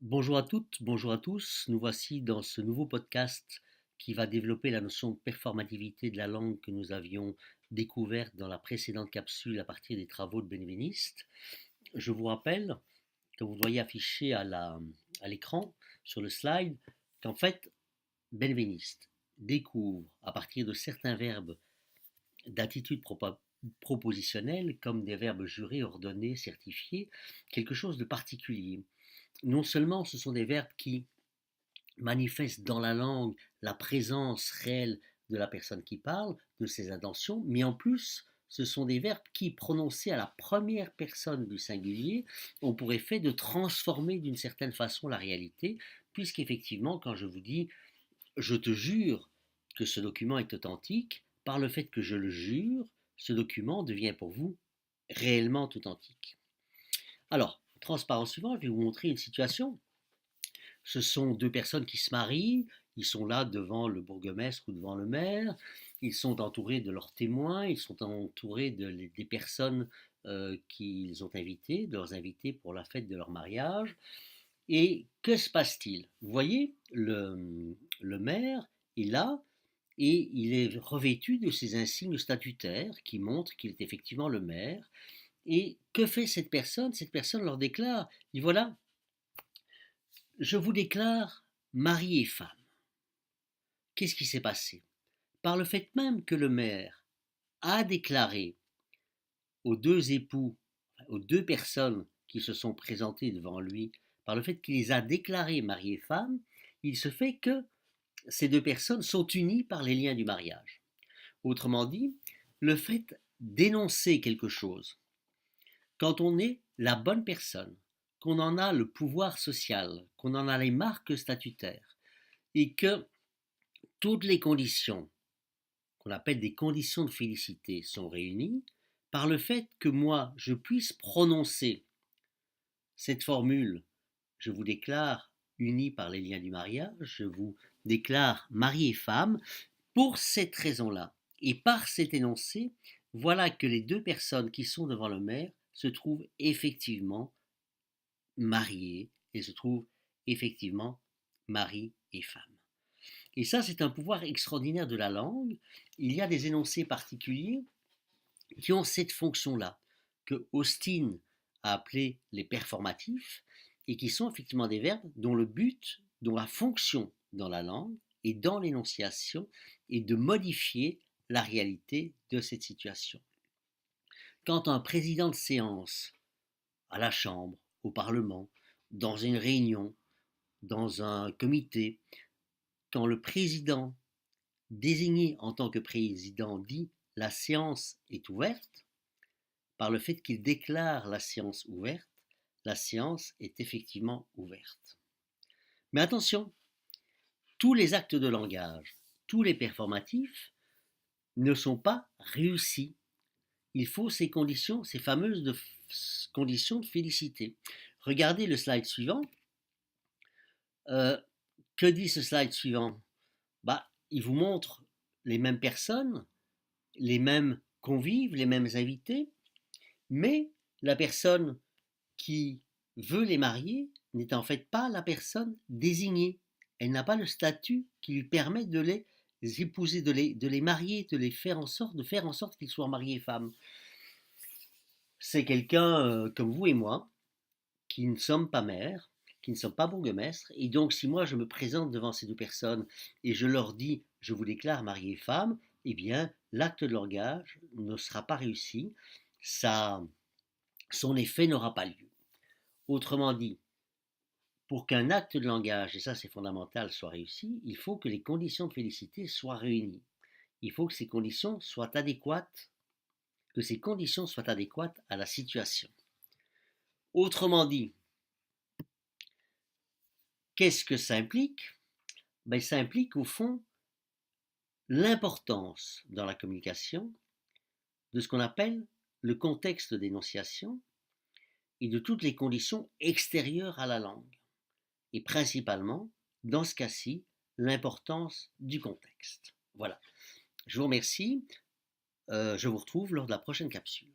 Bonjour à toutes, bonjour à tous. Nous voici dans ce nouveau podcast qui va développer la notion de performativité de la langue que nous avions découverte dans la précédente capsule à partir des travaux de Benveniste. Je vous rappelle que vous voyez affiché à l'écran sur le slide qu'en fait Benveniste découvre à partir de certains verbes d'attitude propositionnelle comme des verbes jurés, ordonnés, certifiés, quelque chose de particulier. Non seulement ce sont des verbes qui manifestent dans la langue la présence réelle de la personne qui parle, de ses intentions, mais en plus, ce sont des verbes qui, prononcés à la première personne du singulier, ont pour effet de transformer d'une certaine façon la réalité, puisqu'effectivement, quand je vous dis je te jure que ce document est authentique, par le fait que je le jure, ce document devient pour vous réellement authentique. Alors, transparence suivante, je vais vous montrer une situation. Ce sont deux personnes qui se marient, ils sont là devant le bourgmestre ou devant le maire, ils sont entourés de leurs témoins, ils sont entourés des personnes qu'ils ont invitées, de leurs invités pour la fête de leur mariage. Et que se passe-t-il? Vous voyez, le maire est là et il est revêtu de ses insignes statutaires qui montrent qu'il est effectivement le maire. Et que fait cette personne? Cette personne leur déclare, dit voilà, je vous déclare mari et femme. Qu'est-ce qui s'est passé? Par le fait même que le maire a déclaré aux deux époux, aux deux personnes qui se sont présentées devant lui, par le fait qu'il les a déclarés mari et femme, il se fait que ces deux personnes sont unies par les liens du mariage. Autrement dit, le fait d'énoncer quelque chose, quand on est la bonne personne, qu'on en a le pouvoir social, qu'on en a les marques statutaires, et que toutes les conditions qu'on appelle des conditions de félicité sont réunies par le fait que moi, je puisse prononcer cette formule, je vous déclare unis par les liens du mariage, je vous déclare mari et femme, pour cette raison-là, et par cet énoncé, voilà que les deux personnes qui sont devant le maire se trouvent effectivement mariées et se trouvent effectivement mari et femme. Et ça, c'est un pouvoir extraordinaire de la langue. Il y a des énoncés particuliers qui ont cette fonction-là, que Austin a appelé les performatifs, et qui sont effectivement des verbes dont le but, dont la fonction dans la langue et dans l'énonciation est de modifier la réalité de cette situation. Quand un président de séance, à la Chambre, au Parlement, dans une réunion, dans un comité, quand le président désigné en tant que président dit la séance est ouverte, par le fait qu'il déclare la séance ouverte, la séance est effectivement ouverte. Mais attention, tous les actes de langage, tous les performatifs ne sont pas réussis. Il faut ces conditions, ces fameuses conditions de félicité. Regardez le slide suivant. Que dit ce slide suivant? Il vous montre les mêmes personnes, les mêmes convives, les mêmes invités, mais la personne qui veut les marier n'est en fait pas la personne désignée. Elle n'a pas le statut qui lui permet de les épouser, de les marier, de faire en sorte qu'ils soient mariés femmes. C'est quelqu'un comme vous et moi, qui ne sommes pas mères, qui ne sommes pas bourgmestres, et donc si moi je me présente devant ces deux personnes et je leur dis je vous déclare mari et femme, eh bien l'acte de langage ne sera pas réussi, son effet n'aura pas lieu. Autrement dit, pour qu'un acte de langage, et ça c'est fondamental, soit réussi, il faut que les conditions de félicité soient réunies. Il faut que ces conditions soient adéquates, à la situation. Autrement dit, qu'est-ce que ça implique? Ça implique au fond l'importance dans la communication de ce qu'on appelle le contexte d'énonciation et de toutes les conditions extérieures à la langue. Et principalement, dans ce cas-ci, l'importance du contexte. Voilà. Je vous remercie. Je vous retrouve lors de la prochaine capsule.